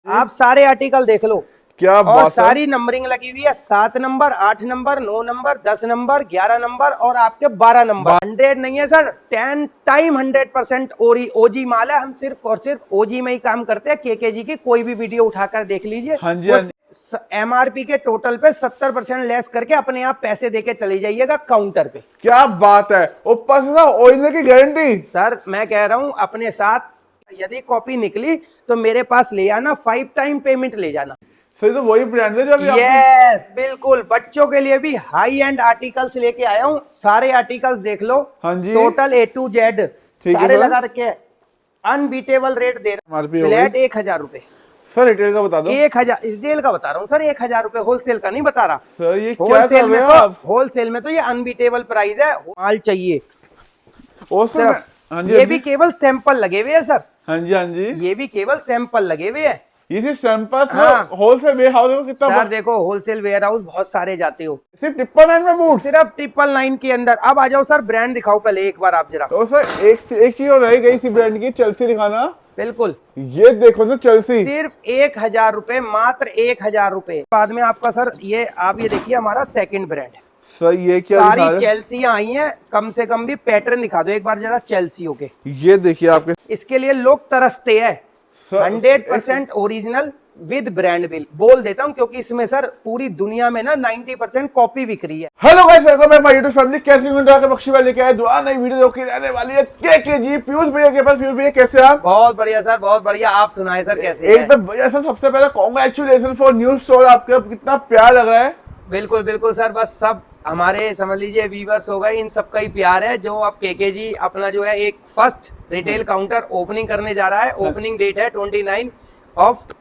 आप सारे आर्टिकल देख लो, क्या और बात सारी नंबरिंग लगी हुई है, 7 number, 8 number, 9 number, 10 number, 11 number और आपके 12 नंबर। 100 नहीं है सर, 10 टाइम 100% ओजी माल है। हम सिर्फ और सिर्फ ओजी में ही काम करते हैं। केकेजी की कोई भी वीडियो उठाकर देख लीजिए, हाँ जी, हाँ जी। एमआरपी के टोटल पे 70% लेस करके अपने आप पैसे देके चले जाइएगा काउंटर पे। क्या बात है, ऊपर से ओरिजिनल की गारंटी। सर मैं कह रहा हूं, अपने साथ यदि कॉपी निकली तो मेरे पास ले आना, 5 टाइम पेमेंट ले जाना। सर तो वही ब्रांड है जो अभी यस बिल्कुल, बच्चों के लिए भी हाई एंड आर्टिकल्स लेके आया हूँ। सारे आर्टिकल्स देख लो, हाँ जी, टोटल A to Z ठीक है सारे सर। लगा रखे, अनबीटेबल रेट दे रहा हूं, फ्लैट 1000 रुपए। सर रिटेल का बता दो। 1000 रिटेल का बता रहा हूँ सर, 1000 रुपए, होलसेल का नहीं बता रहा। सर ये क्या होलसेल कर में रहे हो तो आप? होलसेल में तो ये अनबीटेबल प्राइस है। माल चाहिए और सर सिर्फ, हाँ जी, ये हाँ भी जी, केवल सैंपल लगे हुए हैं सर, हाँ जी, हाँ जी। ये भी केवल सैंपल लगे हुए हैं। ये सिर्फ सैंपल हाँ। होलसेल वेयर हाउस को कितना सर देखो, होलसेल वेयर हाउस बहुत सारे जाते हो, सिर्फ 999 में बूट। सिर्फ 999 के अंदर। अब आ जाओ सर, ब्रांड दिखाओ पहले एक बार आप जरा। तो सर एक चीज और रह गई इसी ब्रांड की, चेल्सी दिखाना। बिल्कुल, ये देखो ना चेल्सी, सिर्फ 1000 रुपए, मात्र 1000 रुपए। बाद में आपका सर ये आप ये देखिए हमारा सेकंड ब्रांड है। सर ये क्या दिखा सारी रहे? चेल्सियां आई हैं, कम से कम भी पैटर्न दिखा दो एक बार जरा चेल्सियों के। ये देखिए आपके इसके लिए लोग तरसते हैं। Sir 100% original with brand bill बोल देता हूं, क्योंकि इसमें सर पूरी दुनिया में ना 90% कॉपी बिक रही है। Hello guys, welcome back my YouTube family. कैसे हो के बख्शी वाले लेके आए दुआ नई वीडियो जो कि रहने वाली है केकेजी पीयूष भैया के पास। पीयूष भैया कैसे आप? बहुत बढ़िया सर, बहुत बढ़िया। आप सुनाए सर कैसे हैं? एकदम बढ़िया सर। सबसे पहले कांग्रेचुलेशन फॉर न्यू स्टोर। आपका कितना प्यार लग रहा है। बिल्कुल बिल्कुल सर, बस सब हमारे समझ लीजिए व्यूवर्स हो गए, इन सबका ही प्यार है। जो अब केकेजी अपना जो है एक फर्स्ट रिटेल काउंटर ओपनिंग करने जा रहा है। ओपनिंग डेट है 29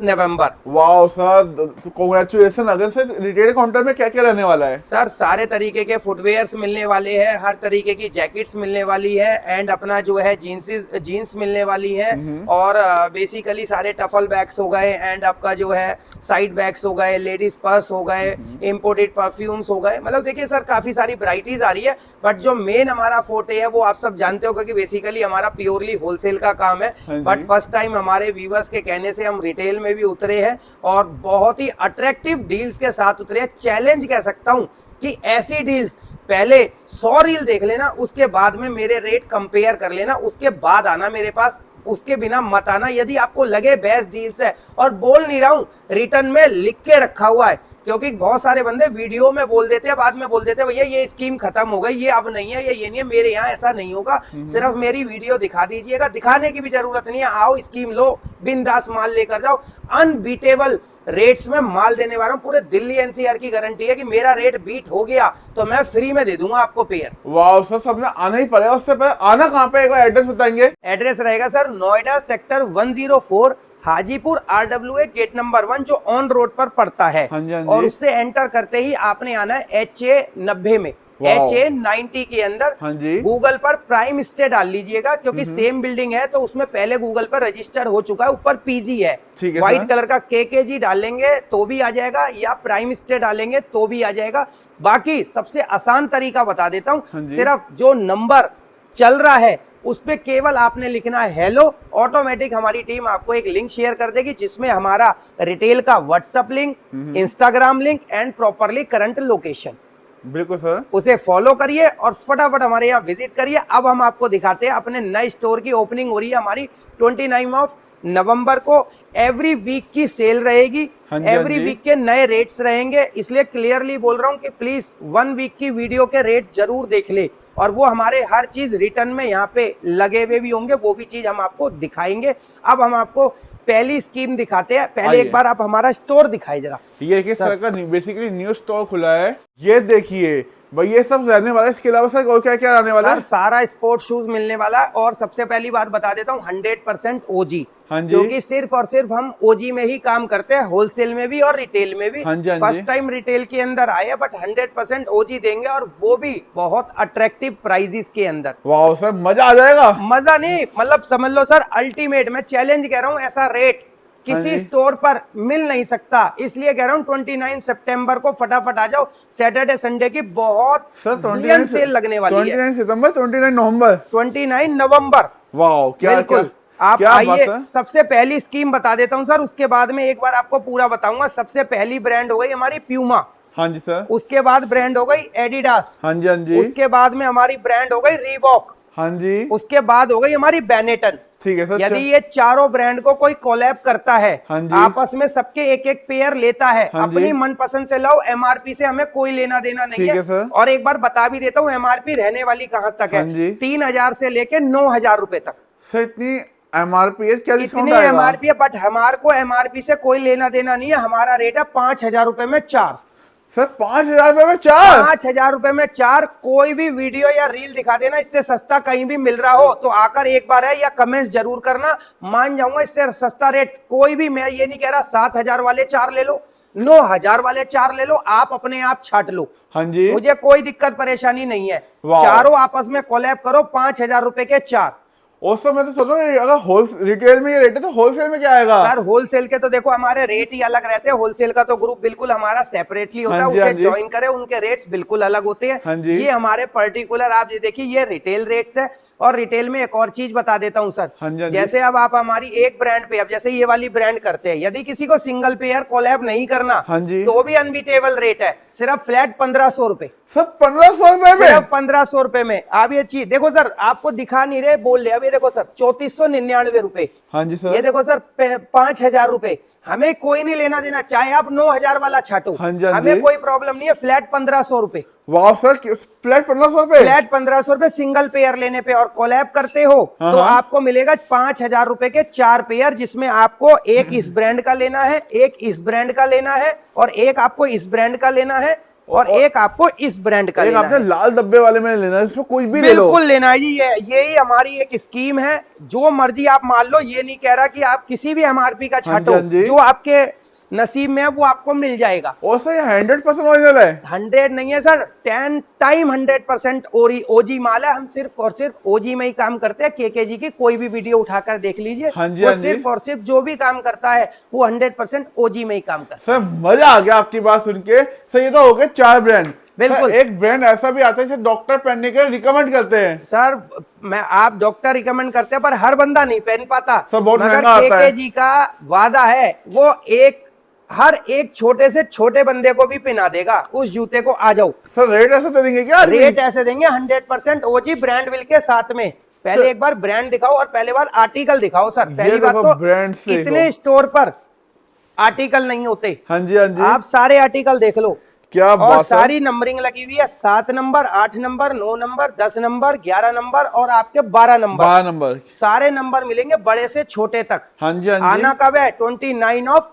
नवंबर। Wow sir, congratulation. अगर सर रिटेल काउंटर में क्या क्या रहने वाला है? सर सारे तरीके के फुटवेयर्स मिलने वाले हैं, हर तरीके की जैकेट्स मिलने वाली है, एंड अपना जो है जीन्स मिलने वाली है, और बेसिकली सारे टफल बैग्स हो गए, एंड आपका जो है साइड बैग्स हो गए, लेडीज पर्स हो गए, इंपोर्टेड परफ्यूम्स हो गए। मतलब देखिए सर काफी सारी वैरायटीज आ रही है, बट जो मेन हमारा फोटे है वो आप सब जानते हो, क्योंकि बेसिकली हमारा प्योरली होलसेल का काम है। बट फर्स्ट टाइम हमारे व्यूवर्स के कहने से हम रिटेल में भी उतरे हैं, और बहुत ही अट्रैक्टिव डील्स के साथ उतरे हैं। चैलेंज कह सकता हूं कि ऐसी डील्स पहले 100 रील देख लेना, उसके बाद में मेरे रेट कंपेयर कर लेना, उसके बाद आना मेरे पास, उसके बिना मत आना। यदि आपको लगे बेस्ट डील्स है, और बोल नहीं रहा हूं, रिटर्न में लिख के रखा हुआ है, क्योंकि बहुत सारे बंदे वीडियो में बोल देते हैं, बाद में बोल देते हैं भैया ये स्कीम खत्म हो गई, ये अब नहीं है, ये नहीं है। मेरे यहाँ ऐसा नहीं होगा। सिर्फ मेरी वीडियो दिखा दीजिएगा, दिखाने की भी जरूरत नहीं है। आओ स्कीम लो, बिंदास माल लेकर जाओ। अनबीटेबल रेट्स में माल देने वाला हूं। पूरे दिल्ली एनसीआर की गारंटी है कि मेरा रेट बीट हो गया तो मैं फ्री में दे दूंगा आपको पेयर। वाओ सर, सबने आना ही पड़ेगा। उससे पहले आना कहाँ पे, एक एड्रेस बताएंगे? एड्रेस रहेगा sir Noida sector 104, Hajipur RWA gate number 1, जो ऑन रोड पर पड़ता है। हाँ जी, हाँ जी। और उससे एंटर करते ही आपने आना है HA 90 में, HA 90 के अंदर। हाँ जी। गूगल पर प्राइम स्टे डाल लीजिएगा, क्योंकि सेम बिल्डिंग है, तो उसमें पहले गूगल पर रजिस्टर हो चुका है। ऊपर PG है, ठीक है व्हाइट सर। कलर का। केकेजी डालेंगे तो भी आ जाएगा, या प्राइम स्टे डालेंगे तो भी आ जाएगा। बाकी सबसे आसान तरीका बता देता हाँ हूँ, जी। सिर्फ जो नंबर चल रहा है उस पे केवल आपने लिखना है हेलो। ऑटोमेटिक हमारी टीम आपको एक लिंक शेयर कर देगी, जिसमें हमारा रिटेल का WhatsApp link, Instagram link, and properly current location. बिल्कुल सर। उसे फॉलो करिए और फटाफट हमारे यहाँ विजिट करिए। अब हम आपको दिखाते हैं अपने नए स्टोर की ओपनिंग हो रही है हमारी 29 नवंबर को। एवरी वीक की सेल रहेगी, हाँ जी, हाँ एवरी जी। वीक के नए रेट्स रहेंगे। इसलिए क्लियरली बोल रहा हूँ कि प्लीज 1 वीक की वीडियो के रेट्स जरूर देख ले, और वो हमारे हर चीज रिटर्न में यहाँ पे लगे हुए भी होंगे, वो भी चीज हम आपको दिखाएंगे। अब हम आपको पहली स्कीम दिखाते हैं। पहले एक बार आप हमारा स्टोर दिखाई जरा। ये किस तरह का बेसिकली न्यू स्टोर खुला है, ये देखिए भाई। ये सब रहने वाला है। इसके अलावा सर और क्या क्या रहने वाला है? सारा स्पोर्ट शूज मिलने वाला है, और सबसे पहली बात बता देता हूँ 100% ओजी। हाँ जी। क्योंकि सिर्फ और सिर्फ हम ओजी में ही काम करते हैं, होलसेल में भी और रिटेल में भी। हाँ जी, हाँ जी। फर्स्ट टाइम रिटेल के अंदर आए, बट 100% ओजी देंगे, और वो भी बहुत अट्रैक्टिव प्राइजेस के अंदर। वाओ सर, मजा आ जाएगा। मजा नहीं, मतलब समझ लो सर अल्टीमेट। मैं चैलेंज कह रहा हूँ, ऐसा रेट किसी स्टोर पर मिल नहीं सकता। इसलिए कह रहा हूँ 29 सितंबर को फटाफट आ जाओ। सैटरडे संडे की बहुत सेल लगने वाली है। 29 सितंबर, 29 नवंबर, 29 नवंबर। वाओ क्या बिल्कुल। क्या आप क्या बात आइए, है? सबसे पहली स्कीम बता देता हूँ सर, उसके बाद में एक बार आपको पूरा बताऊंगा। सबसे पहली ब्रांड हो गई हमारी प्यूमा, हाँ जी सर। उसके बाद ब्रांड हो गई एडिडास, हाँ जी, हाँ जी। उसके बाद में हमारी ब्रांड हो गई रीबॉक, हाँ जी। उसके बाद हो गई हमारी बेनेटन। ठीक है सर। यदि ये चारों ब्रांड को कोई कोलैब करता है, हाँ जी। आपस में सबके एक एक पेयर लेता है, हाँ जी। अपनी मनपसंद से लो, एमआरपी से हमें कोई लेना देना नहीं ठीक है। है सर। और एक बार बता भी देता हूँ एमआरपी रहने वाली कहां तक है। हाँ जी। 3000 से लेके 9000 रुपए तक सर इतनी एमआरपी है, क्या डिस्काउंट इतनी आएगा? एमआरपी है, बट हमारे को एमआरपी से कोई लेना देना नहीं है। हमारा रेट है 5000 रुपए में 4। सर 5000 रुपए में 4? 5000 रुपए में 4। कोई भी वीडियो या रील दिखा देना इससे सस्ता कहीं भी मिल रहा हो तो आकर एक बार है या कमेंट्स जरूर करना, मान जाऊंगा इससे सस्ता रेट कोई भी। मैं ये नहीं कह रहा 7000 वाले 4 ले लो, 9000 वाले 4 ले लो, आप अपने आप छाट लो। हाँ जी। मुझे कोई दिक्कत परेशानी नहीं है। वाह। चारों आपस में कोलैब करो, 5000 रुपए के 4। और सर मैं तो सोच रहा हूँ अगर होल रिटेल में ये रेट है तो होलसेल में क्या आएगा? सर होलसेल के तो देखो हमारे रेट ही अलग रहते हैं। होलसेल का तो ग्रुप बिल्कुल हमारा सेपरेटली होता है, हाँ जी, हाँ उसे जी। ज्वाइन करें, उनके रेट्स बिल्कुल अलग होते हैं। हाँ जी। ये हमारे पर्टिकुलर आप ये देखिए ये रिटेल रेट्स है। और रिटेल में एक और चीज बता देता हूं सर, हाँ जी, हाँ जी। जैसे अब आप हमारी एक ब्रांड पे, अब जैसे ये वाली ब्रांड करते हैं, यदि किसी को सिंगल पेयर कोलैब नहीं करना हाँ जी। तो भी अनबीटेबल रेट है, सिर्फ फ्लैट 1500 रुपए। सर 1500 रुपए में? सिर्फ 1500 रुपए में। आप ये चीज देखो सर, आपको दिखा नहीं रहे, बोल रहे, अब ये देखो सर 3499 रुपए। हाँ जी सर। ये देखो सर 5000 रुपए। हमें कोई नहीं लेना देना, चाहे आप 9000 वाला छाटो, हाँ जी, हाँ हमें जी। कोई प्रॉब्लम नहीं है। फ्लैट 1500 रुपए, वाह सर, फ्लैट 1500 रुपए? फ्लैट 1500 रुपए सिंगल पेयर लेने पे। और कोलैब करते हो हाँ, तो हाँ। आपको मिलेगा 5000 रुपए के 4 पेयर, जिसमें आपको एक इस ब्रांड का लेना है, एक इस ब्रांड का लेना है, और एक आपको इस ब्रांड का लेना है, और एक आपको इस ब्रांड का एक लेना आपने है। लाल डब्बे वाले में लेना है, इसमें कुछ भी ले लो। बिल्कुल लेना है जी, यही हमारी एक स्कीम है। जो मर्जी आप मान लो, ये नहीं कह रहा कि आप किसी भी एमआरपी का हाँ जी, छाटो, हाँ जी। जो आपके नसीब में है वो आपको मिल जाएगा। और सर ये 100% ओरिजिनल है? 100 नहीं है सर, 10 टाइम 100% ओजी माल है। हम सिर्फ और सिर्फ ओजी में ही काम करते हैं। केकेजी की कोई भी वीडियो उठाकर देख लीजिए, हाँ जी, वो हाँ जी। सिर्फ और सिर्फ जो भी काम करता है वो 100% ओजी में ही काम करता है। सर मजा आ गया आपकी बात सुन के। सर ये तो हो गए 4 ब्रांड। बिल्कुल। सर, एक ब्रांड ऐसा भी आता है जिसे डॉक्टर पहनने के रिकमेंड करते हैं। सर मैं आप डॉक्टर रिकमेंड करते हैं, पर हर बंदा नहीं पहन पाता। सर, बहुत मगर महंगा आता है। केकेजी का वादा है, वो हर एक छोटे से छोटे बंदे को भी पहना देगा उस जूते को। आ जाओ सर रेट ऐसा दे देंगे क्या? रेट ऐसे देंगे 100% ओजी ब्रांड विल के साथ में। पहले एक बार ब्रांड दिखाओ और पहले बार आर्टिकल दिखाओ सर। पहली बात देखो, तो ब्रांड से इतने देखो। स्टोर पर आर्टिकल नहीं होते। हाँ जी, हाँ जी। आप सारे आर्टिकल देख लो, क्या और बात है। सारी नंबरिंग लगी हुई है। 7 number, 8 number, 9 number, 10 number, 11 number और आपके 12 नंबर। 12 नंबर सारे नंबर मिलेंगे बड़े से छोटे तक। हाँ जी, हाँ जी। आना कब है? 29 ऑफ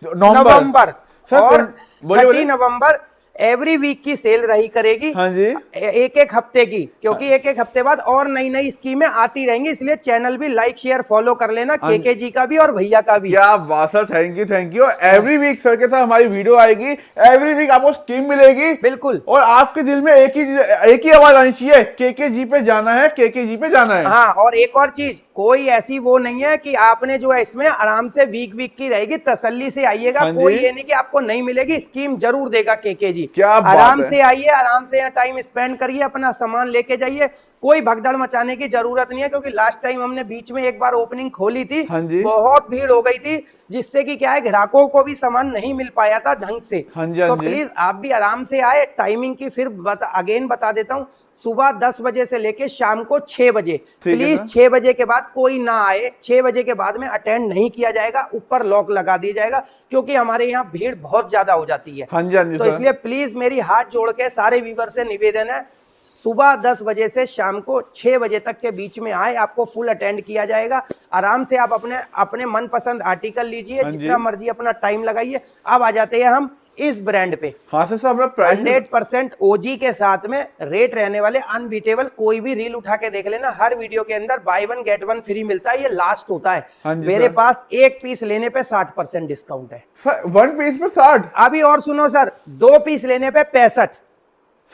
नवंबर। सर, और बोलिए, 30 बोलिए। नवंबर एवरी वीक की सेल रही करेगी। हाँ जी। एक एक हफ्ते की, क्योंकि एक एक हफ्ते बाद और नई नई स्कीमें आती रहेंगी। इसलिए चैनल भी लाइक शेयर फॉलो कर लेना, केकेजी का भी और भैया का भी। क्या बात है, thank you, thank you. Every week sir के साथ हमारी वीडियो आएगी, एवरी वीक आपको स्कीम मिलेगी। बिल्कुल। और आपके दिल में एक ही आवाज आनी चाहिए, केकेजी पे जाना है, केकेजी पे जाना है। हाँ, और एक और चीज, कोई ऐसी वो नहीं है कि आपने जो है इसमें आराम से वीक वीक की रहेगी, तसल्ली से आइएगा। हाँ जी। कोई ये नहीं कि आपको नहीं मिलेगी, स्कीम जरूर देगा केकेजी। क्या बात आराम है। से आइए, आराम से यहाँ टाइम स्पेंड करिए, अपना सामान लेके जाइए। कोई भगदड़ मचाने की जरूरत नहीं है, क्योंकि लास्ट टाइम हमने बीच में एक बार ओपनिंग खोली थी। हाँ जी। बहुत भीड़ हो गई थी, जिससे कि क्या है, ग्राहकों को भी सामान नहीं मिल पाया था ढंग से। हाँ जी, हाँ तो जी। प्लीज आप भी आराम से आए। टाइमिंग की फिर अगेन बता देता हूँ, सुबह 10 बजे से लेके शाम को 6 बजे। ठीक है प्लीज ना? 6 बजे के बाद कोई ना आए। 6 बजे के बाद में अटेंड नहीं किया जाएगा, ऊपर लॉक लगा दिया जाएगा, क्योंकि हमारे यहाँ भीड़ बहुत ज्यादा हो जाती है। हाँ जी, हाँ जी तो सर। इसलिए प्लीज मेरी हाथ जोड़ के सारे व्यूवर से निवेदन है, सुबह 10 बजे से शाम को 6 बजे तक के बीच में आए, आपको फुल अटेंड किया जाएगा। आराम से आप अपने अपने मनपसंद आर्टिकल लीजिए, हाँ जी। जितना मर्जी अपना टाइम लगाइए। अब आ जाते हैं हम इस ब्रांड पे। हाँ सर, अपना प्राइस 100% ओजी के साथ में रेट रहने वाले, अनबीटेबल। कोई भी रील उठा के देख लेना, हर वीडियो के अंदर बाय 1 गेट 1 फ्री मिलता है। ये लास्ट होता है। हाँ जी मेरे सर। पास एक पीस लेने पे 60% डिस्काउंट है। सर 1 पीस पे 60? अभी और सुनो सर, 2 पीस लेने पे 65।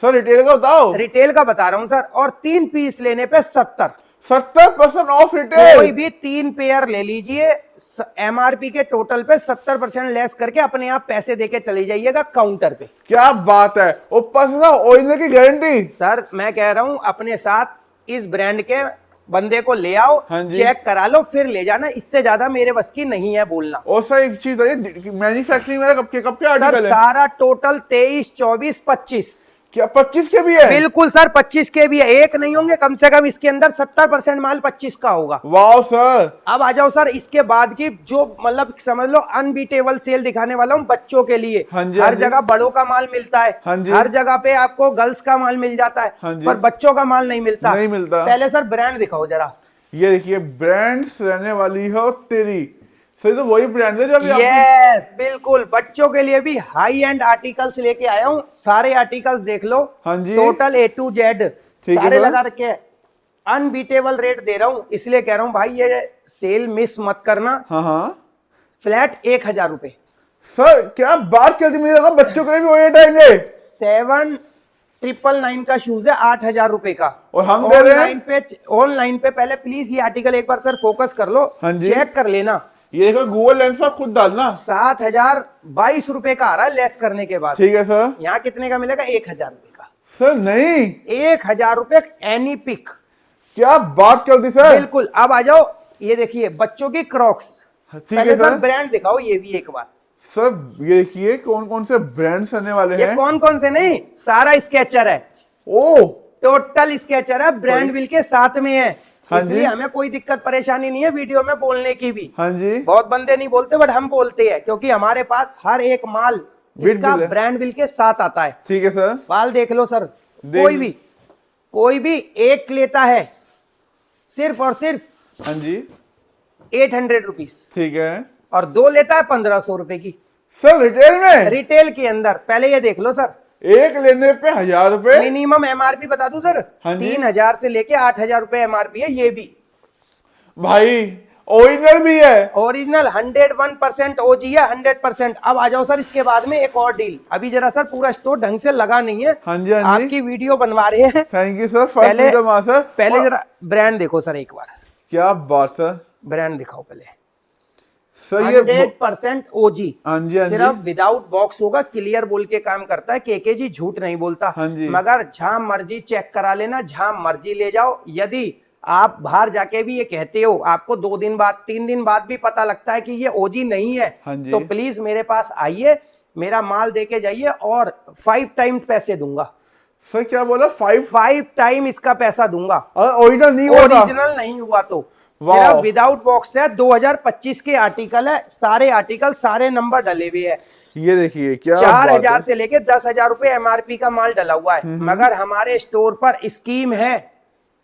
सर रिटेल का बताओ। रिटेल का बता रहा हूं सर। और 3 पीस लेने पे 70। 70% ऑफ रिटेल। कोई भी 3 पेयर ले लीजिए, एमआरपी के टोटल पे 70% लेस करके अपने आप पैसे देके चले जाइएगा काउंटर पे। क्या बात है, ऊपर से ओरिजिनल की गारंटी। सर मैं कह रहा हूं, अपने साथ इस ब्रांड के बंदे को ले आओ, हाँ जी। चेक करा लो, फिर ले जाना। इससे ज्यादा मेरे बस की नहीं है बोलना। और सर एक चीज बताइए, मैन्युफैक्चरिंग में कब के सर आर्टिकल है? सारा टोटल 23, 24, 25। क्या 25 के भी है? बिल्कुल सर 25 के भी है, एक नहीं होंगे, कम से कम इसके अंदर 70% माल 25 का होगा। वाह सर। अब आ जाओ सर, इसके बाद की जो मतलब समझ लो अनबीटेबल सेल दिखाने वाला हूँ बच्चों के लिए। हाँ जी, हर हाँ जी। जगह बड़ों का माल मिलता है, हाँ जी। हर जगह पे आपको गर्ल्स का माल मिल जाता है, हाँ जी। पर बच्चों का माल नहीं मिलता। नहीं मिलता। पहले सर ब्रांड दिखाओ जरा। ये देखिए ब्रांड्स रहने वाली है और तेरी सर, तो वही ब्रांड है जो अभी आपने। यस बिल्कुल, बच्चों के लिए भी हाई एंड आर्टिकल्स लेके आया हूँ। सारे आर्टिकल्स देख लो, हाँ जी। टोटल A to Z ठीक है सारे सर। लगा रखे हैं। अनबीटेबल रेट दे रहा हूँ, इसलिए कह रहा हूँ भाई ये सेल मिस मत करना। हाँ हाँ फ्लैट 1000 रुपए। सर, क्या बात करती, मुझे लगा बच्चों के लिए भी वही रेट आएंगे। 7999 का शूज है 8000 रुपए का, और हम दे रहे हैं ऑनलाइन पे पहले प्लीज ये आर्टिकल एक बार सर फोकस कर लो, हाँ जी। चेक कर लेना। ये देखो गूगल लेंस पर खुद डालना। 7022 रुपए का आ रहा है लेस करने के बाद। ठीक है सर। यहाँ कितने का मिलेगा? 1000 रुपए का। सर नहीं, 1000 रुपए एनी पिक। क्या बात करती सर। बिल्कुल। अब आ जाओ, ये देखिए बच्चों की क्रॉक्स। ठीक है पहले सर सर। ब्रांड दिखाओ ये भी एक बार। सर ये देखिए कौन कौन से ब्रांड्स आने वाले ये हैं। कौन कौन से नहीं, सारा स्केचर है, ओ टोटल स्केचर है, ब्रांड विल के साथ में है। हाँ इसलिए जी। हमें कोई दिक्कत परेशानी नहीं है वीडियो में बोलने की भी। हाँ जी। बहुत बंदे नहीं बोलते बट हम बोलते हैं, क्योंकि हमारे पास हर एक माल बिल इसका बिल है। ब्रांड बिल के साथ आता है। ठीक है सर। माल देख लो सर, देख कोई भी एक लेता है सिर्फ और सिर्फ हाँ जी। 800 रुपीज, ठीक है और दो लेता है 1500 रुपए की सर। रिटेल में रिटेल के अंदर। पहले ये देख लो सर, एक लेने पे 1000 रुपए। मिनिमम एमआरपी बता दूं सर, हाँ जी। 3000 से लेके 8000 रुपए एमआरपी है। ये भी भाई ओरिजिनल भी है। ओरिजिनल 101% ओजी है, 100%। अब आ जाओ सर, इसके बाद में एक और डील। अभी जरा सर पूरा स्टोर ढंग से लगा नहीं है, हाँ जी, हाँ जी। आपकी वीडियो बनवा रहे हैं। Thank you sir. First video में सर। पहले और- जरा ब्रांड देखो सर एक बार, क्या बात सर। ब्रांड दिखाओ पहले। सर ये 100% ओजी, हाँ जी, हाँ जी। सिर्फ विदाउट बॉक्स होगा, क्लियर बोल के काम करता है। केके जी झूठ नहीं बोलता। हाँ जी। मगर जहां मर्जी चेक करा लेना, जहां मर्जी ले जाओ। यदि आप बाहर जाके भी ये कहते हो, आपको 2 दिन बाद 3 दिन बाद भी पता लगता है कि ये ओजी नहीं है, हाँ जी। तो प्लीज मेरे पास आइए, मेरा माल देके जाइए, और 5 टाइम पैसे दूंगा। सर क्या बोला? 5 टाइम इसका पैसा दूंगा। और ओरिजिनल नहीं हुआ था? ओरिजिनल नहीं हुआ तो वाह। सिर्फ विदाउट बॉक्स है। 2025 के आर्टिकल है, सारे आर्टिकल सारे नंबर डले हुए हैं। ये देखिए क्या 4000 बात से लेके 10,000 रुपए एमआरपी का माल डला हुआ है। मगर हमारे स्टोर पर स्कीम है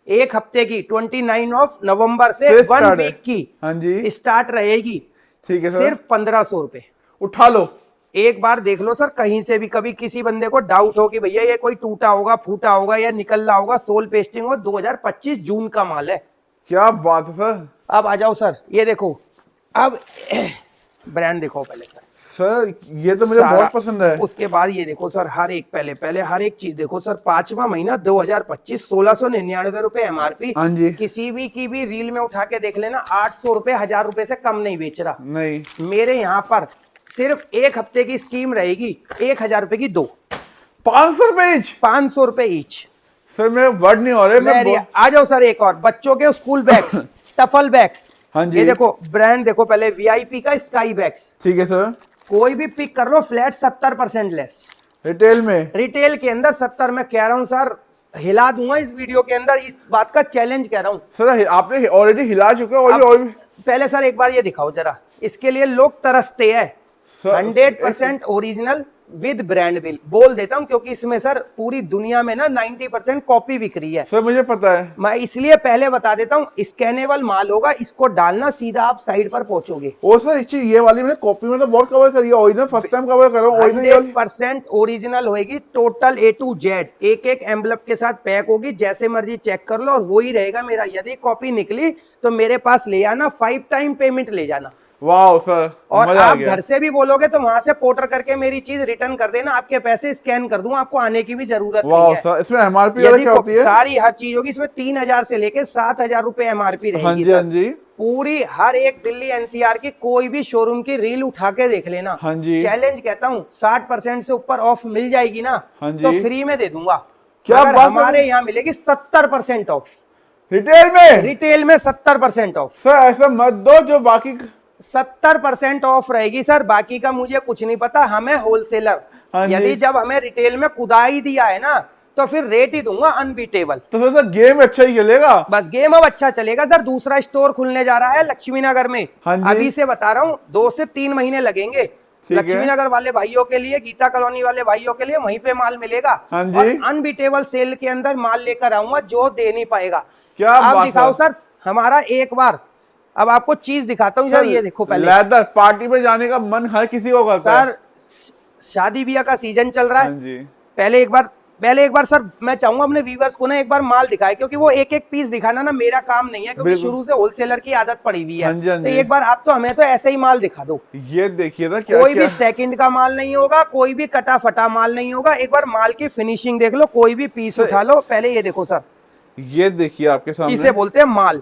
एक हफ्ते की, 29 ऑफ नवंबर से 1 start है। वीक की हाँ जी। स्टार्ट रहेगी। ठीक है सर। सिर्फ 1500 रुपए। उठा लो। एक बार देख लो सर, कहीं से भी कभी किसी बंदे को डाउट हो कि भैया ये कोई टूटा होगा, फूटा होगा या निकल रहा होगा, सोल पेस्टिंग हो, 2025 जून का माल है। क्या बात है सर। अब आ जाओ सर, ये देखो, अब ब्रांड देखो पहले सर। सर ये तो मुझे सारा- बहुत पसंद है। उसके बाद ये देखो सर, हर एक पहले हर एक चीज देखो सर। 5वां महीना 2025, 1699 रुपए एमआरपी। हाँ जी। किसी भी की भी रील में उठा के देख लेना, 800 रुपए, 1000 रुपए से कम नहीं बेच रहा। नहीं। मेरे यहाँ पर सिर्फ एक हफ्ते की स्कीम रहेगी, 1000 रुपए की 2, 500 रुपए ईच। 500 रुपए ईच। सर मेरे वर्ड नहीं हो रहे। आ जाओ सर, एक और बच्चों के स्कूल बैग्स, टफल बैग्स। हाँ जी। ये देखो ब्रांड देखो पहले, वीआईपी का स्काई बैग्स। ठीक है सर। कोई भी पिक कर लो, फ्लैट 70% लेस। रिटेल में? रिटेल के अंदर 70 में कह रहा हूं सर, हिला दूंगा इस वीडियो के अंदर, इस बात का चैलेंज कह रहा हूं। सर आपने ऑलरेडी हिला चुके हो। और पहले सर एक बार ये दिखाओ जरा, इसके लिए लोग तरसते हैं। Sir 100% original with brand bill बोल देता हूं, क्योंकि इसमें सर पूरी दुनिया में ना 90% कॉपी बिक रही है। सर मुझे पता है। मैं इसलिए पहले बता देता हूं, स्कैनेबल माल होगा, इसको डालना, सीधा आप साइड पर पहुंचोगे। ओ सर एक चीज, ये वाली मैंने कॉपी में तो बहुत कवर करी है, ओरिजिनल फर्स्ट टाइम कवर कर रहा हूं। ओरिजिनल 100% ओरिजिनल होगी, टोटल A to Z, एक एक एम्बलप के साथ पैक होगी। जैसे मर्जी चेक कर लो, और वही रहेगा मेरा। यदि कॉपी निकली तो मेरे पास ले आना, 5 टाइम पेमेंट ले जाना। वाह सर, और मजा आ आप गया। घर से भी बोलोगे तो वहां से पोर्टर करके मेरी चीज रिटर्न कर देना, आपके पैसे स्कैन कर दूं, आपको आने की भी जरूरत नहीं वाह है। सर, इसमें एमआरपी यदि क्या होती है? सारी हर चीज होगी इसमें, 3000 से लेके 7000 रुपए एमआरपी हाँ रहेगी जी, हाँ सर। जी। पूरी हर एक दिल्ली एनसीआर की कोई भी शोरूम की रील उठा के देख लेना। हाँ जी। चैलेंज कहता हूँ, 60% से ऊपर ऑफ मिल जाएगी ना, हाँ जी। तो फ्री में दे दूंगा। क्या अगर बात है? हमारे यहाँ मिलेगी 70% ऑफ। रिटेल में 70% ऑफ। सर ऐसा मत दो जो बाकी 70% ऑफ रहेगी सर, बाकी का मुझे कुछ नहीं पता, हमें होलसेलर। हाँ जी। यदि जब हमें रिटेल में कुदाई दिया है ना, तो फिर रेट ही दूंगा अनबीटेबल। तो सर गेम अच्छा ही चलेगा। बस गेम अब अच्छा चलेगा सर। दूसरा स्टोर खुलने जा रहा है लक्ष्मी नगर में। हाँ जी। अभी से बता रहा हूँ 2 से 3 महीने लगेंगे। लक्ष्मी नगर वाले भाइयों के लिए, गीता कॉलोनी वाले भाइयों के लिए वहीं पे माल मिलेगा। हाँ जी। और अनबीटेबल सेल के अंदर माल लेकर आऊंगा जो दे नहीं पाएगा। क्या आप बात दिखाओ है। सर हमारा एक बार। अब आपको चीज दिखाता हूँ सर, ये देखो पहले। लेदर पार्टी में जाने का मन हर किसी को करता है। सर शादी ब्याह का सीजन चल रहा हाँ है। जी। पहले एक बार सर मैं चाहूंगा अपने व्यूअर्स को ना एक बार माल दिखाए, क्योंकि वो एक एक पीस दिखाना ना मेरा काम नहीं है, क्योंकि बिल्कुल। शुरू से होलसेलर की आदत पड़ी हुई है। हाँ जी, हाँ तो जी। एक बार आप तो हमें तो ऐसे ही माल दिखा दो। ये देखिए ना क्या कोई क्या भी सेकंड का माल नहीं होगा, कोई भी कटा फटा माल नहीं होगा। एक बार माल की फिनिशिंग देख लो, कोई भी पीस उठा लो। पहले ये देखो सर, ये देखिए आपके सामने। इसे बोलते हैं माल।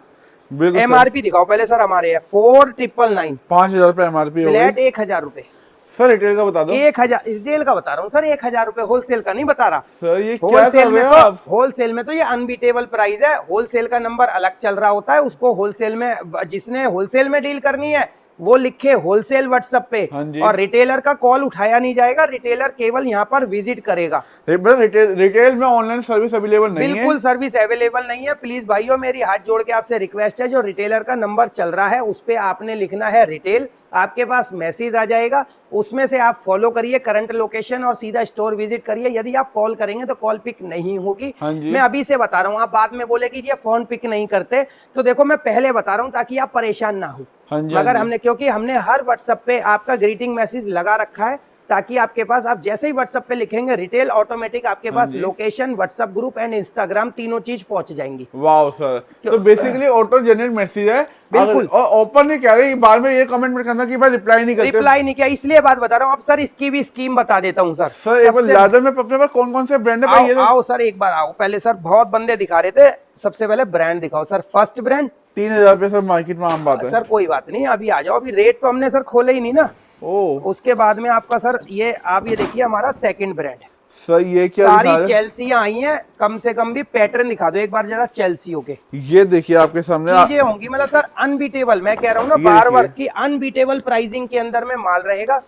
बिल्कुल सर। एमआरपी दिखाओ पहले सर हमारे है 4999, 5,000 रुपए एमआरपी हो फ्लैट गई। 1000 रुपए। सर रिटेल का बता दो। 1000 रिटेल का बता रहा हूँ सर, 1000 रुपए, होलसेल का नहीं बता रहा। सर ये क्या होलसेल कर में रहे हो तो आप। होलसेल में तो ये अनबीटेबल प्राइस है। होलसेल का नंबर अलग चल रहा होता है, उसको होलसेल में, जिसने होलसेल में डील करनी है वो लिखे होलसेल व्हाट्सएप पे। हाँ जी। और रिटेलर का कॉल उठाया नहीं जाएगा, रिटेलर केवल यहाँ पर विजिट करेगा। रिटेल में ऑनलाइन सर्विस अवेलेबल नहीं है। बिल्कुल सर्विस अवेलेबल नहीं है। प्लीज भाइयों मेरी हाथ जोड़ के आपसे रिक्वेस्ट है, जो रिटेलर का नंबर चल रहा है उस पे आपने लिखना है रिटेल। आपके पास मैसेज आ जाएगा, उसमें से आप फॉलो करिए करंट लोकेशन और सीधा स्टोर विजिट करिए। यदि आप कॉल करेंगे तो कॉल पिक नहीं होगी। हाँ जी। मैं अभी से बता रहा हूँ, आप बाद में बोले कि ये फोन पिक नहीं करते, तो देखो मैं पहले बता रहा हूँ ताकि आप परेशान ना हो। हाँ जी, हाँ मगर जी। हमने, क्योंकि हमने हर व्हाट्सएप पे आपका ग्रीटिंग मैसेज लगा रखा है, ताकि आपके पास, आप जैसे ही व्हाट्सएप पे लिखेंगे रिटेल, ऑटोमेटिक आपके हाँ पास जी। Location, WhatsApp group and Instagram तीनों चीज पहुंच जाएंगी। वाओ सर, तो बेसिकली ऑटो जनरेट मैसेज है। बिल्कुल। और ओपन नहीं कह रहे, बाद में ये कमेंट में करना कि भाई रिप्लाई नहीं करते। रिप्लाई नहीं किया, इसलिए बात बता रहा हूँ। अब सर इसकी भी स्कीम बता देता हूँ सर। सर एक बार लेदर में अपने पास कौन कौन से ब्रांड है भाई ये तो? आओ सर एक बार आओ। पहले सर बहुत बंदे दिखा रहे थे, सबसे पहले ब्रांड दिखाओ सर। फर्स्ट ब्रांड 3,000 रुपए सर मार्केट में आम बात है। सर कोई बात नहीं, अभी आ जाओ। अभी रेट तो हमने सर खोले ही नहीं ना। ओ उसके बाद में आपका सर ये, आप ये देखिए हमारा सेकंड ब्रांड। सर ये क्या दिखा सारी रहे हैं? चेल्सियां आई हैं, कम से कम भी पैटर्न दिखा दो एक बार जरा चेल्सियों के। ये देखिए आपके सामने चीजें होंगी मतलब सर अनबीटेबल। मैं कह रहा हूँ ना ये बार बार देखिए। कि अनबीटेबल प्राइसिंग के अंदर में माल रहेगा।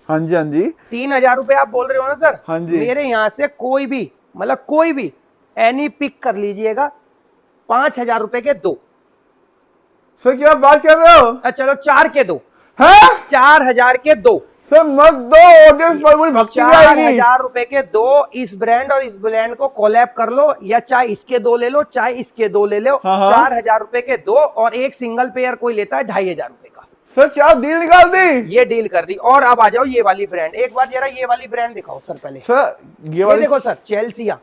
हाँ जी, हाँ जी। 3000 रुपए आप बोल रहे हो ना सर? हाँ जी। मेरे यहाँ से कोई भी, मतलब कोई भी एनी पिक कर लीजिएगा, 5000 रुपए के 2। सर क्या बात कर रहे हो? चलो 4 के 2, हैं? 4000 के 2। सर मत दो, ऑडियंस पर मुझे भक्ति भी आएगी। 4000 रुपए के 2। इस ब्रांड और इस ब्रांड को कोलैब कर लो, या चाहे इसके 2 ले लो, चाहे इसके 2 ले लो। हाँ, हाँ। 4000 रुपए के 2, और एक सिंगल पेयर कोई लेता है 2500 रुपए का। सर क्या डील निकाल दी। ये डील कर दी। और अब आ जाओ ये वाली ब्रांड, एक बार जरा ये वाली ब्रांड दिखाओ सर पहले। सर ये ये वाली देखो सर चेल्सिया,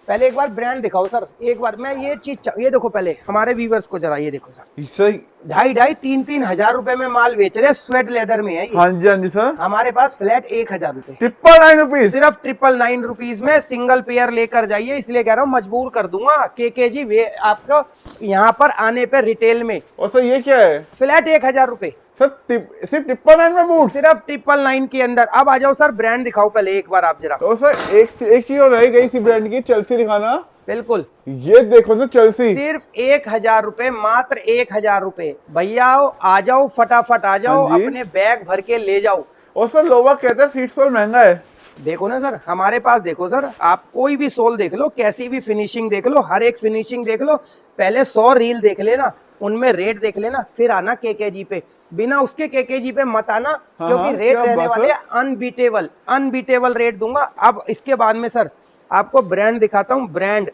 पहले एक बार ब्रांड दिखाओ सर। एक बार मैं ये चीज, ये देखो पहले हमारे व्यूवर्स को जरा ये देखो सर। सर 2,500-3,000 हजार रुपए में माल बेच रहे, स्वेट लेदर में है ये। हाँ जी, हाँ जी सर। हमारे पास फ्लैट 1000 रुपए, 999 रुपीज। सिर्फ 999 रुपीज में सिंगल पेयर लेकर जाइए। इसलिए कह रहा हूँ मजबूर कर दूंगा के जी वे आपको यहाँ पर आने पे रिटेल में। और सर ये क्या है? फ्लैट 1000 रुपए, सर सिर्फ 999 में बूट। सिर्फ 999 के अंदर। अब आ जाओ सर ब्रांड दिखाओ पहले एक बार आप जरा। तो सर एक चीज और रह गई थी ब्रांड की, चेल्सी दिखाना। बिल्कुल, ये देखो ना चेल्सी। सिर्फ 1000 रुपए, मात्र 1000 रुपए। भैया आ जाओ, फटाफट आ जाओ, हाँ जी। अपने बैग भर के ले जाओ। और सर लोग कहते हैं सीट सोल महंगा है। देखो ना सर हमारे पास, देखो सर आप कोई भी सोल देख लो, कैसी भी फिनिशिंग देख लो, हर एक फिनिशिंग देख लो। पहले 100 रील देख लेना, उनमें रेट देख लेना, फिर आना केकेजी पे। बिना उसके केकेजी पे मत आना, हाँ, क्योंकि रेट क्या रहने बात वाले है? अनबीटेबल रेट दूंगा। अब इसके बाद में सर आपको ब्रांड दिखाता हूँ। ब्रांड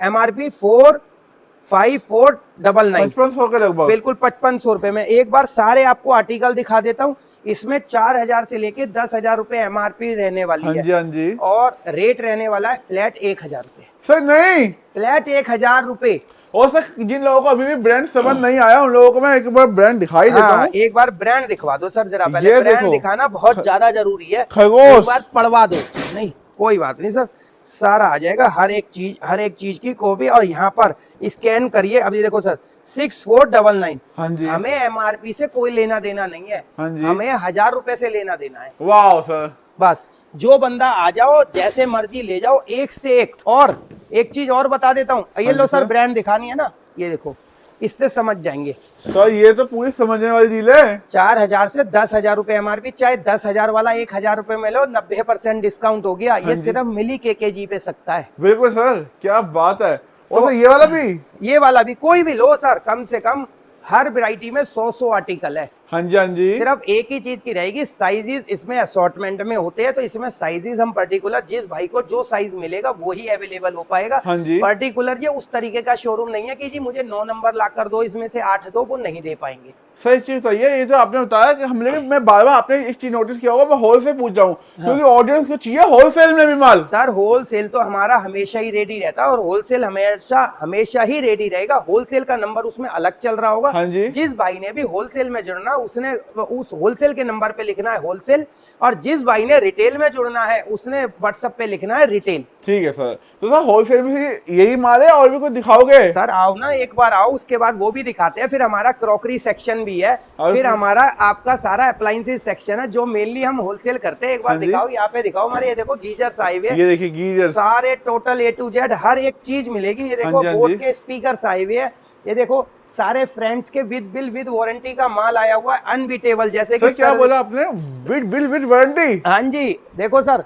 एमआरपी 45499, 5500 के लगभग। बिल्कुल 5500 रुपए में। एक बार सारे आपको आर्टिकल दिखा देता हूँ। इसमें 4000 से लेके 10,000 रुपए एमआरपी रहने वाली हाँ है। जी, हाँ जी। और रेट रहने वाला है फ्लैट 1000 रुपए, सर नहीं। फ्लैट 1000 रुपए। और सर जिन लोगों को अभी भी ब्रांड समझ नहीं आया, उन लोगों को मैं एक बार ब्रांड दिखाई देता हाँ, हूँ। एक बार ब्रांड दिखवा दो सर जरा। पहले ये ब्रांड देखो। दिखाना बहुत ज्यादा जरूरी है। खरगोश। एक बार पढ़वा दो। नहीं कोई बात नहीं सर, सारा आ जाएगा, हर एक चीज की कॉपी। और यहाँ पर स्कैन करिए। अभी देखो सर 6499। हाँ जी। हमें एमआरपी से कोई लेना देना नहीं है, हाँ जी। हमें 1000 रुपए से लेना देना है। वाह सर। बस जो बंदा आ जाओ, जैसे मर्जी ले जाओ, एक से एक। और एक चीज और बता देता हूँ, ये हाँ लो जी सर सर। ब्रांड दिखानी है ना, ये देखो, इससे समझ जाएंगे। सर ये तो पूरी समझने वाली डील है। 4,000 से 10,000 रुपए MRP, चाहे 10,000 वाला 1,000 रुपए में लो, 90% डिस्काउंट हो गया। हाँ ये जी। सिर्फ मिली KKG पे सकता है। बिल्कुल सर, क्या बात है। और तो सर ये वाला भी? ये वाला भी कोई भी लो सर, कम से कम हर वैरायटी में 100 आर्टिकल है। हाँ जी हाँ जी। सिर्फ एक ही चीज की रहेगी, साइजेस इसमें असॉर्टमेंट में होते हैं, तो इसमें साइजेस हम पर्टिकुलर जिस भाई को जो साइज मिलेगा वो ही अवेलेबल हो पाएगा। हाँ जी। पर्टिकुलर ये उस तरीके का शोरूम नहीं है कि जी मुझे 9 नंबर ला कर दो, इसमें से 8 दो, वो नहीं दे पाएंगे। सही चीज बताइए, ये जो आपने बताया कि हम, लेकिन मैं बार बार आपने एक चीज नोटिस किया होगा, मैं होलसेल पूछ रहा हूँ क्योंकि ऑडियंस को चाहिए होलसेल में भी माल। सर होलसेल तो हमारा हमेशा ही रेडी रहता है, और होलसेल हमेशा हमेशा ही रेडी रहेगा। होलसेल का नंबर उसमें अलग चल रहा होगा। हाँ जी। जिस भाई ने भी होलसेल में जुड़ना, उसने उस होलसेल के नंबर पे लिखना है होलसेल, और जिस भाई ने रिटेल में जुड़ना है उसने व्हाट्सएप पे लिखना है रिटेल। ठीक है सर। तो सर होलसेल में यही माल है और भी कुछ दिखाओगे? सर आओ ना, एक बार आओ, उसके बाद वो भी दिखाते हैं। फिर हमारा क्रॉकरी सेक्शन भी है, और फिर फिर- हमारा आपका सारा अप्लायंसेस सेक्शन है, जो मेनली हम होलसेल करते हैं। एक बार हाँ जी। दिखाओ, यहाँ पे दिखाओ हमारे, ये देखो गीजर्स आए हुए हैं। ये देखिए गीजर। सारे टोटल A to Z हर एक चीज मिलेगी। ये देखो हाँ जी, हाँ बोट जी। के स्पीकर आए हुए हैं। ये देखो सारे फ्रेंड्स के विद बिल विद वारंटी का माल आया हुआ है, अनबीटेबल। जैसे सर कि क्या बोला आपने? With bill with warranty? हाँ जी, देखो सर,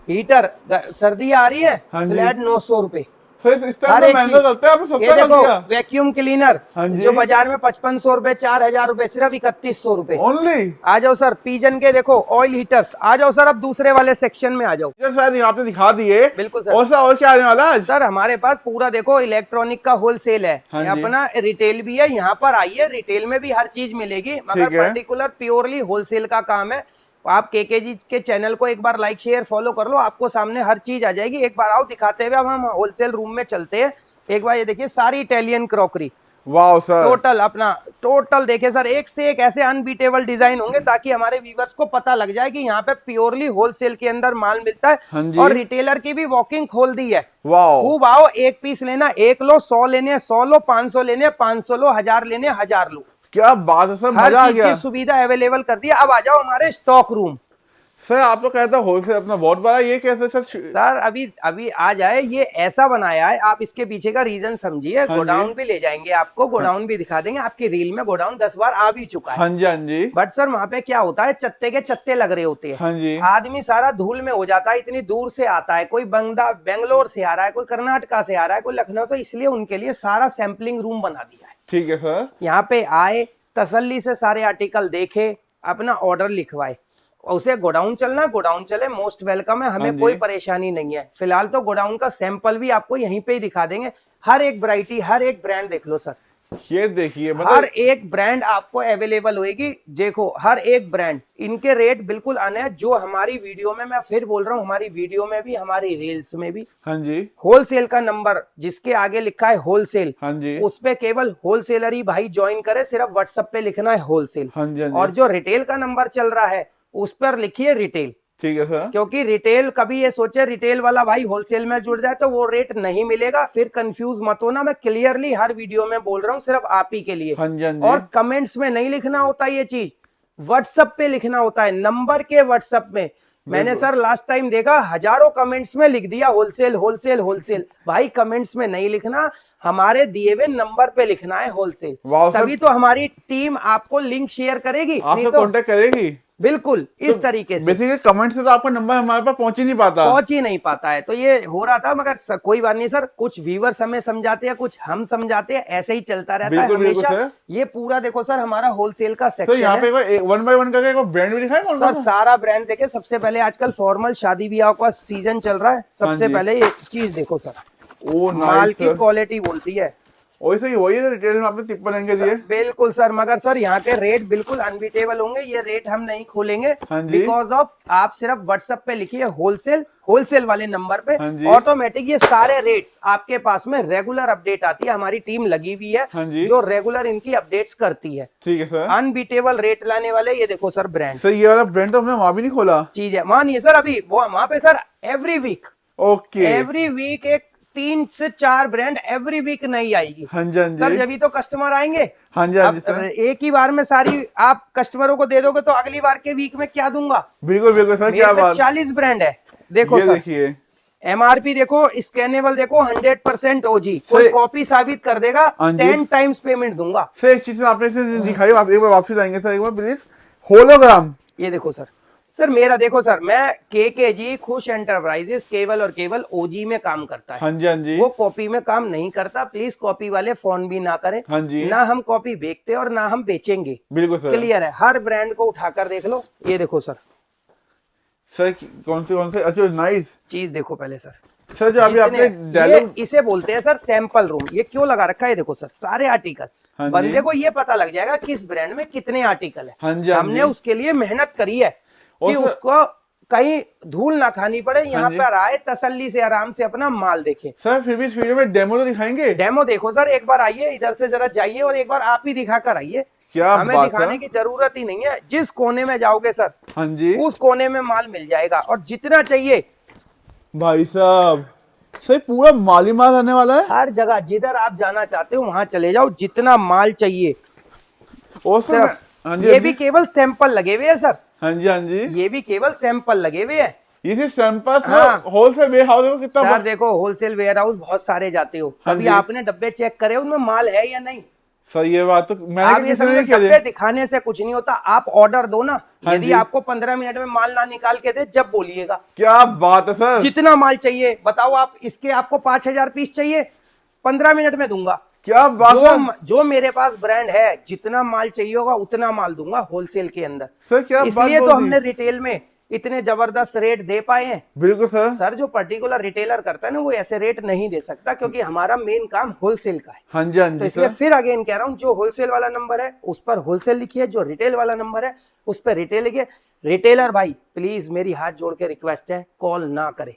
हीटर, सर्दी आ रही है, हाँ जी। फ्लैट 900 रुपए। सर इस हर तरह का एक महंगा चीज। करते हैं, आपने ये सस्ता कर देखो दिया। वैक्यूम क्लीनर, हाँ जी। जो बाजार में 5500 रुपए, 4,000 रुपए, सिर्फ 3100 रुपए। ओनली? आ जाओ सर, पीजन के देखो ऑयल हीटर्स। आ जाओ सर, अब दूसरे वाले सेक्शन में आ जाओ। सर आपने दिखा दिए। बिल्कुल सर। और सर और क्या आने वाला है आज? सर हमारे पास पूरा देखो इलेक्ट्रॉनिक का होलसेल है, हाँ जी। अपना रिटेल भी है। यहाँ पर आइए, रिटेल में भी हर चीज मिलेगी, मगर ठीक है। पर्टिकुलर प्योरली होलसेल का काम है। आप KKG के चैनल को एक बार लाइक शेयर फॉलो कर लो, आपको सामने हर चीज आ जाएगी। एक बार आओ, दिखाते हुए अब हम होलसेल रूम में चलते हैं। एक बार ये देखिए, सारी इटालियन क्रॉकरी, वाह सर। टोटल अपना टोटल देखिए सर, एक से एक ऐसे अनबीटेबल डिजाइन होंगे, ताकि हमारे व्यूवर्स को पता लग जाए कि यहाँ पे प्योरली होलसेल के अंदर माल मिलता हाँ है। जी। और रिटेलर की भी वॉकिंग खोल दी है। वाह। खूब आओ, एक पीस लेना 1 लो, 100 लेने 100 लो, 500 लेने 500 लो, 1000 लेने 1000 लो। क्या बात है सर, हर मजा आ चीज गया। की सुविधा अवेलेबल कर दी है। अब आ जाओ हमारे स्टॉक रूम। सर आप तो कहते हो होलसेल अपना बहुत बड़ा, ये कैसे सर? सर अभी अभी आ जाए, ये ऐसा बनाया है, आप इसके पीछे का रीजन समझिए। हाँ जी। गोडाउन भी ले जाएंगे आपको, गोडाउन भी दिखा देंगे। आपकी रील में गोडाउन 10 बार आ भी चुका है। हाँ जी हाँ जी। बट सर वहां पे क्या होता है, चत्ते के चत्ते लग रहे होते हैं। हाँ जी। आदमी सारा धूल में हो जाता है, इतनी दूर से आता है, कोई बंदा बेंगलोर से आ रहा है, कोई कर्नाटका से आ रहा है, कोई लखनऊ से, इसलिए उनके लिए सारा सैंपलिंग रूम बना दिया है। ठीक है सर। यहाँ पे आए, तसल्ली से सारे आर्टिकल देखे, अपना ऑर्डर लिखवाए, उसे गोडाउन चलना, गोडाउन चले, मोस्ट वेलकम है, हाँ हमें जी। कोई परेशानी नहीं है। फिलहाल तो गोडाउन का सैंपल भी आपको यहीं पे ही दिखा देंगे। हर एक वैरायटी, हर एक ब्रांड देख लो सर, ये देखिए हर मतलब एक ब्रांड आपको अवेलेबल होगी। देखो हर एक ब्रांड, इनके रेट बिल्कुल आने हैं, जो हमारी वीडियो में, मैं फिर बोल रहा हूँ, हमारी वीडियो में भी, हमारी रील्स में भी, हाँ जी होलसेल का नंबर जिसके आगे लिखा है होलसेल, हाँ जी उस पे केवल होलसेलर ही भाई ज्वाइन करे। सिर्फ व्हाट्सएप पे लिखना है होलसेल। हाँ जी हाँ जी। और जो रिटेल का नंबर चल रहा है उस पर लिखिए रिटेल, ठीक है सर। क्योंकि रिटेल, कभी ये सोचे रिटेल वाला भाई होलसेल में जुड़ जाए तो वो रेट नहीं मिलेगा, फिर कंफ्यूज मत होना। मैं क्लियरली हर वीडियो में बोल रहा हूँ, सिर्फ आप ही के लिए। हाँ जी हाँ जी। और कमेंट्स में नहीं लिखना होता ये चीज, व्हाट्सएप पे लिखना होता है, नंबर के व्हाट्सएप में। मैंने सर लास्ट टाइम देखा, हजारों कमेंट्स में लिख दिया होलसेल होलसेल होलसेल। भाई कमेंट्स में नहीं लिखना, हमारे दिए हुए नंबर पे लिखना है होलसेल। वाह सर। तभी तो हमारी टीम आपको लिंक शेयर करेगी, नहीं आपसे तो कांटेक्ट करेगी। बिल्कुल इस तरीके से बेसिकली कमेंट से तो आपका नंबर हमारे पास पहुंच ही नहीं पाता। पहुंच ही नहीं पाता है। तो ये हो रहा था, मगर कोई बात नहीं सर, कुछ व्यूवर्स हमें समझाते हैं, कुछ हम समझाते हैं, ऐसे ही चलता रहता है बिल्कुल, बिल्कुल हमेशा। सर। ये पूरा देखो सर, हमारा होलसेल का सर सेक्शन यहाँ है। पे वन बाय वन करके ब्रांड भी दिखाए कौन सर सा? सारा ब्रांड देखे। सबसे पहले आजकल फॉर्मल शादी ब्याह का सीजन चल रहा है, सबसे जी। पहले ये चीज देखो सर, ओ माल नाइस की सर। क्वालिटी बोलती है। वैसे ही वही है रिटेल में आपने टिप्पण इनके दिए। बिल्कुल सर, मगर सर यहाँ के रेट बिल्कुल अनबीटेबल होंगे। ये रेट हम नहीं खोलेंगे, हाँ जी। बिकॉज ऑफ आप सिर्फ व्हाट्सएप पे लिखिए होलसेल, होलसेल वाले नंबर पे हाँ जी। ऑटोमेटिक ये सारे रेट्स आपके पास में रेगुलर अपडेट आती है। हमारी टीम लगी हुई है हाँ जी। जो रेगुलर इनकी अपडेट्स करती है। ठीक है सर। अनबीटेबल रेट लाने वाले ये देखो सर ब्रांड सर ये वाला ब्रांड तो हमने वहां भी नहीं खोला। चीज है, मानिए सर, अभी वो वहां पे सर एवरी वीक एक 3 से 4 ब्रांड एवरी वीक नई आएगी। हाँ जी हाँ सर जी। जब तो कस्टमर आएंगे। हाँ जी हाँ अब जी सर। एक ही बार में सारी आप कस्टमरों को दे दोगे तो अगली बार के वीक में क्या दूंगा? बिल्कुल बिल्कुल सर, मेरे क्या पे बात। 40 ब्रांड है। देखो ये सर, देखिए MRP देखो, स्कैनेबल देखो, 100% ओजी, कोई सही। कॉपी साबित कर देगा, हाँ जी। 10 टाइम्स पेमेंट दूंगा। सर एक चीज आपने इसे दिखाई, आप एक बार वापसी लाएंगे सर, एक बार प्लीज। होलोग्राम, ये देखो सर, सर मेरा देखो सर, मैं KKG खुश एंटरप्राइजेस केवल और केवल ओजी में काम करता है। हाँ जी हाँ जी, वो कॉपी में काम नहीं करता। प्लीज कॉपी वाले फोन भी ना करें। हाँ जी। ना हम कॉपी बेचते और ना हम बेचेंगे। बिल्कुल सर। क्लियर है, हर ब्रांड को उठाकर देख लो। ये देखो सर, सर कौन से अच्छा नाइस चीज देखो पहले सर। सर, जो अभी आपने ये डायलॉग, इसे बोलते हैं सर सैंपल रूम। ये क्यों लगा रखा है, देखो सर, सारे आर्टिकल। हाँ जी। बंदे को ये पता लग जाएगा किस ब्रांड में कितने आर्टिकल है। हाँ जी, हाँ हमने जी। उसके लिए मेहनत करी है और कि सर- उसको कहीं धूल ना खानी पड़े। यहाँ जी। पर आए, तसल्ली से आराम से अपना माल देखे। सर फिर भी इस वीडियो में डेमो तो दिखाएंगे। डेमो देखो सर, एक बार आइए इधर से, जरा जाइए और एक बार आप ही दिखा कर आइए। क्या हमें बात दिखाने है। की जरूरत ही नहीं है। जिस कोने में जाओगे सर, हाँ जी उस कोने में माल मिल जाएगा, और जितना चाहिए भाई साहब, सर पूरा माली माल रहने वाला है। हर जगह, जिधर आप जाना चाहते हो वहां चले जाओ, जितना माल चाहिए। और सर सिर्फ हाँ जी ये हाँ भी जी, केवल सैंपल लगे हुए हैं सर। हाँ जी हाँ जी, ये भी केवल सैंपल लगे हुए हैं। ये सिर्फ सैंपल हाँ। होलसेल वेयर हाउस को कितना सर देखो, होलसेल वेयर हाउस बहुत सारे जाते हो, हाँ कभी जी। आपने डब्बे चेक करे उनमें माल है या नहीं? सर ये बात तो मैंने आप ये किसी ने समझो, नहीं किया। डब्बे दिखाने से कुछ नहीं होता। आप ऑर्डर दो ना, हाँ यदि जी। आपको 15 मिनट में माल ना निकाल के दे, जब बोलिएगा। क्या बात है सर, जितना माल चाहिए बताओ आप। इसके आपको 5000 पीस चाहिए, 15 मिनट में दूंगा। क्या बात है जो मेरे पास ब्रांड है, जितना माल चाहिए होगा उतना माल दूंगा होलसेल के अंदर। सर, क्या बात इसलिए बोल तो दी। हमने रिटेल में इतने जबरदस्त रेट दे पाए हैं। बिल्कुल सर। सर जो पर्टिकुलर रिटेलर करता है ना, वो ऐसे रेट नहीं दे सकता, क्योंकि हमारा मेन काम होलसेल का है। हाँ जी हाँ तो जी इसलिए सर। फिर अगेन कह रहा हूं, जो होलसेल वाला नंबर है उस पर होलसेल लिखिए, जो रिटेल वाला नंबर है उस पर रिटेल लिखिए। रिटेलर भाई प्लीज मेरी हाथ जोड़ के रिक्वेस्ट है, कॉल ना करे,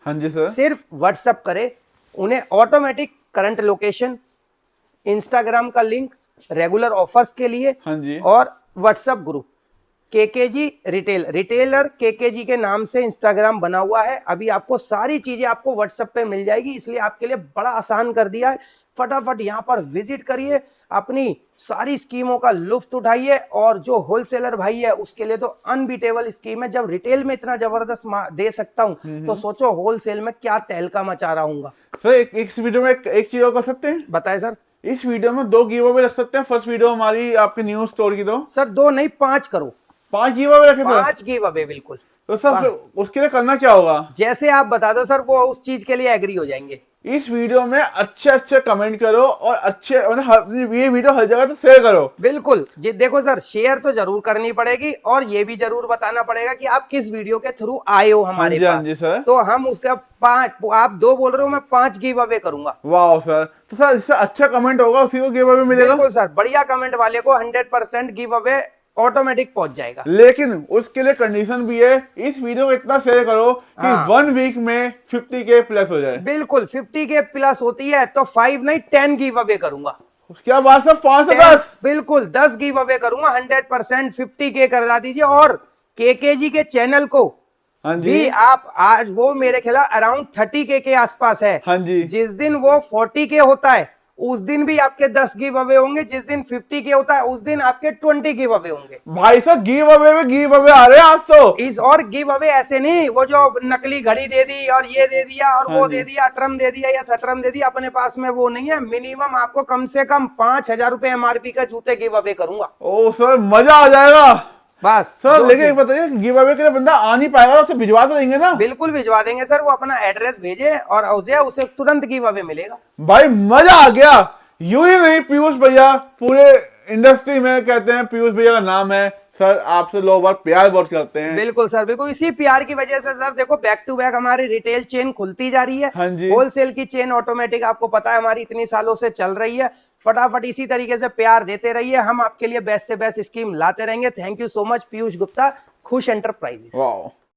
हाँ जी सर। सिर्फ व्हाट्सएप करे। उन्हें ऑटोमेटिक करंट लोकेशन, इंस्टाग्राम का लिंक रेगुलर ऑफर्स के लिए, हाँ जी। और WhatsApp group KKG retailer KKG के नाम से इंस्टाग्राम बना हुआ है। अभी आपको सारी चीजें आपको व्हाट्सएप पे मिल जाएगी, इसलिए आपके लिए बड़ा आसान कर दिया है। फटाफट यहाँ पर विजिट करिए, अपनी सारी स्कीमों का लुफ्त उठाइए। और जो होलसेलर भाई है उसके लिए तो अनबीटेबल स्कीम है। जब रिटेल में इतना जबरदस्त दे सकता हूं, तो सोचो होलसेल में क्या तहलका मचा रहा हूँ। सर एक वीडियो में एक चीज और कर सकते हैं। बताए सर। इस वीडियो में 2 गिव अवे रख सकते हैं। फर्स्ट वीडियो हमारी आपकी न्यू स्टोर की, तो सर 2 नहीं 5 करो। 5 गिव अवे रखे सर। 5 गिव अवे बिल्कुल। तो सर उसके लिए करना क्या होगा? जैसे आप बता दो सर, वो उस चीज के लिए एग्री हो जाएंगे। इस वीडियो में अच्छे कमेंट करो, और अच्छे मतलब ये वीडियो हर जगह तो शेयर करो। बिल्कुल जी, देखो सर, शेयर तो जरूर करनी पड़ेगी, और ये भी जरूर बताना पड़ेगा कि आप किस वीडियो के थ्रू आए हो हमारे हाँ पास। जी सर। तो हम उसका 5, आप 2 बोल रहे हो, मैं 5 गिव अवे करूंगा। वाह सर, तो सर इससे अच्छा कमेंट होगा उसी को गिव अवे मिलेगा। बिल्कुल सर, बढ़िया कमेंट वाले को 100% गिव अवे ऑटोमेटिक पहुंच जाएगा। लेकिन उसके लिए कंडीशन भी है, इस वीडियो को इतना शेयर करो कि हाँ। 1 वीक में 50K प्लस हो जाए। बिल्कुल 50K प्लस होती है तो 5 नहीं 10 गिव अवे करूंगा। क्या बात सर, 5 से 10? बिल्कुल 10 गिव अवे करूंगा 100%। 50K करा दीजिए। और केकेजी के चैनल को हाँ जी भी आप, आज वो मेरे ख्याल अराउंड 30K के आसपास है। हाँ जी। जिस दिन वो 40K होता है उस दिन भी आपके 10 गिव अवे होंगे। जिस दिन 50K होता है उस दिन आपके 20 गिव अवे होंगे। भाई साहब गिव अवे में गिव अवे आ रहे हैं आज तो। इस और गिव अवे ऐसे नहीं, वो जो नकली घड़ी दे दी और ये दे दिया और हाँ वो जी। दे दिया, ट्रम दे दिया या सट्रम दे दिया, अपने पास में वो नहीं है। मिनिमम आपको कम से कम 5000 रुपए MRP का जूते गिव अवे करूंगा। ओ सर, मजा आ जाएगा बस सर। दो लेकिन चीज। एक बताइए, गिव अवे के लिए बंदा आ नहीं पाएगा, उसे भिजवा तो देंगे ना? बिल्कुल भिजवा देंगे सर। वो अपना एड्रेस भेजे और उसे तुरंत गिव अवे मिलेगा। भाई मजा आ गया। यूं ही नहीं, पीयूष भैया पूरे इंडस्ट्री में कहते हैं, पीयूष भैया का नाम है सर, आपसे लोग बहुत प्यार बहुत करते हैं। बिल्कुल सर, बिल्कुल इसी प्यार की वजह से सर देखो, बैक टू बैक हमारी रिटेल चेन खुलती जा रही है। हाँ जी। होलसेल की चेन ऑटोमेटिक आपको पता है हमारी इतनी सालों से चल रही है। फटाफट इसी तरीके से प्यार देते रहिए, हम आपके लिए बेस्ट से बेस्ट स्कीम लाते रहेंगे। Thank you so much Piyush Gupta, खुश एंटरप्राइजेस। वाह।